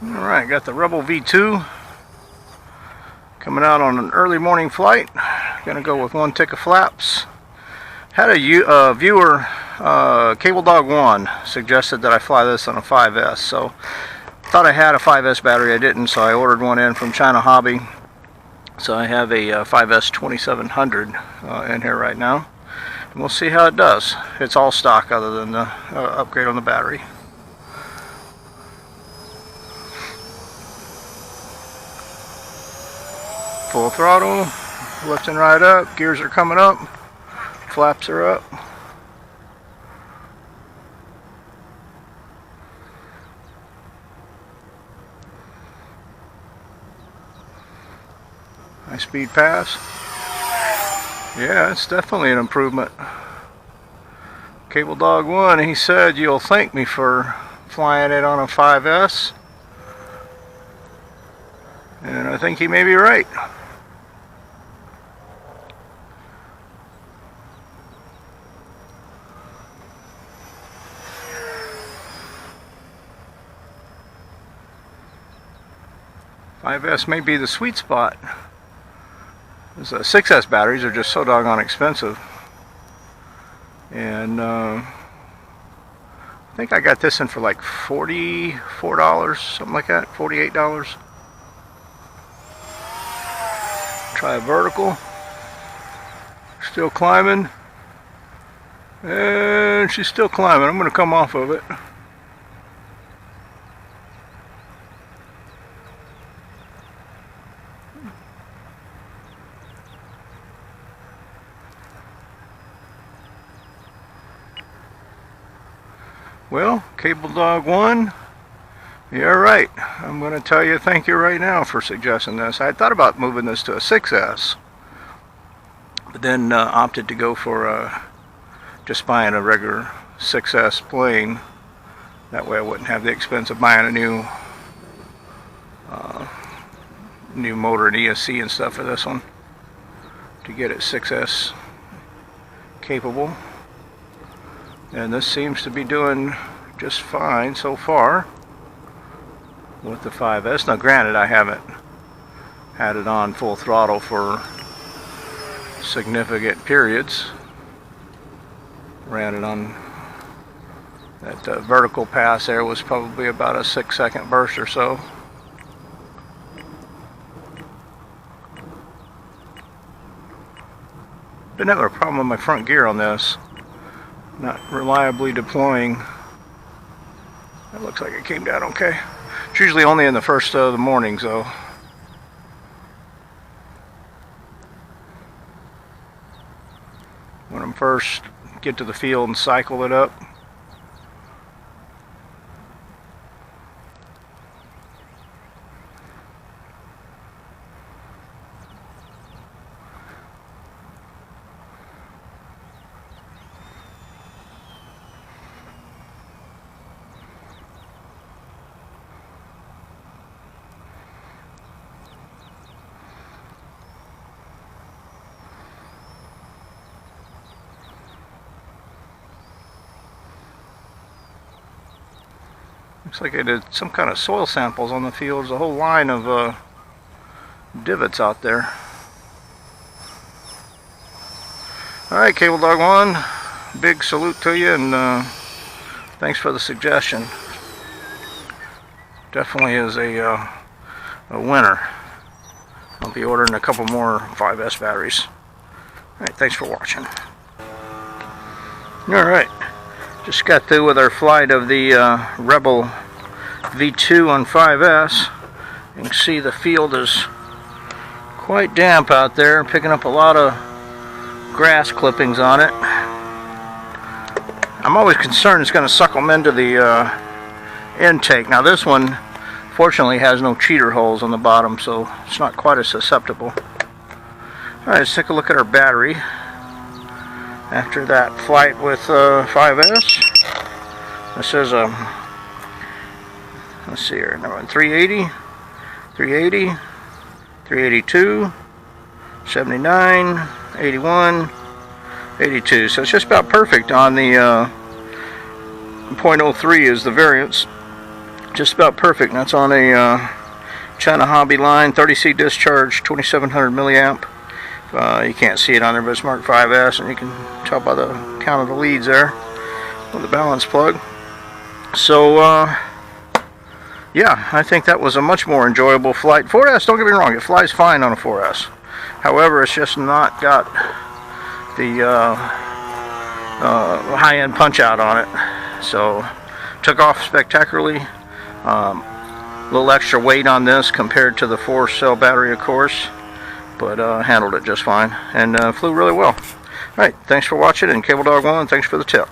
Alright, got the Rebel V2 coming out on an early morning flight. Gonna go with one tick of flaps. Had a viewer, Cable Dog 1, suggested that I fly this on a 5S, so thought I had a 5S battery. I didn't, so I ordered one in from China Hobby. So I have a 5S 2700 in here right now, and we'll see how it does. It's all stock other than the upgrade on the battery. Full throttle, lifting right up, gears are coming up, flaps are up. High speed pass. Yeah, it's definitely an improvement. Cable Dog 1, he said you'll thank me for flying it on a 5S. And I think he may be right. .5S may be the sweet spot. The 6S batteries are just so doggone expensive. And I think I got this in for like $44, something like that, $48. Try a vertical. Still climbing. And she's still climbing. I'm going to come off of it. Well, Cable Dog 1, you're right. I'm going to tell you thank you right now for suggesting this. I had thought about moving this to a 6S, but then opted to go for just buying a regular 6S plane. That way I wouldn't have the expense of buying a new motor and ESC and stuff for this one to get it 6S capable. And this seems to be doing just fine so far with the 5S. Now granted, I haven't had it on full throttle for significant periods. Ran it on that vertical pass there was probably about a 6-second burst or so. Didn't have a problem with my front gear on this. Not reliably deploying. That looks like it came down okay. It's usually only in the first of the mornings though. When I'm first get to the field and cycle it up. Looks like I did some kind of soil samples on the field. There's a whole line of divots out there. Alright, Cable Dog 1, big salute to you, and thanks for the suggestion. Definitely is a winner. I'll be ordering a couple more 5S batteries. Alright, thanks for watching. Alright. Just got through with our flight of the Rebel V2 on 5S. You can see the field is quite damp out there, picking up a lot of grass clippings on it. I'm always concerned it's going to suck them into the intake. Now this one fortunately has no cheater holes on the bottom, so it's not quite as susceptible. Alright, let's take a look at our battery. After that flight with 5S, this is let's see here, number 380, 380, 382, 79, 81, 82. So it's just about perfect on the 0.03 is the variance. just about perfect. And that's on a China Hobby line, 30C discharge, 2700 milliamp. You can't see it on there, but it's marked 5S, and you can tell by the count of the leads there with the balance plug. So yeah, I think that was a much more enjoyable flight. 4S, don't get me wrong, it flies fine on a 4S. However, it's just not got the high-end punch out on it. So took off spectacularly. A little extra weight on this compared to the 4-cell battery, of course, but handled it just fine and flew really well. Alright, thanks for watching, and Cable Dog 1, thanks for the tip.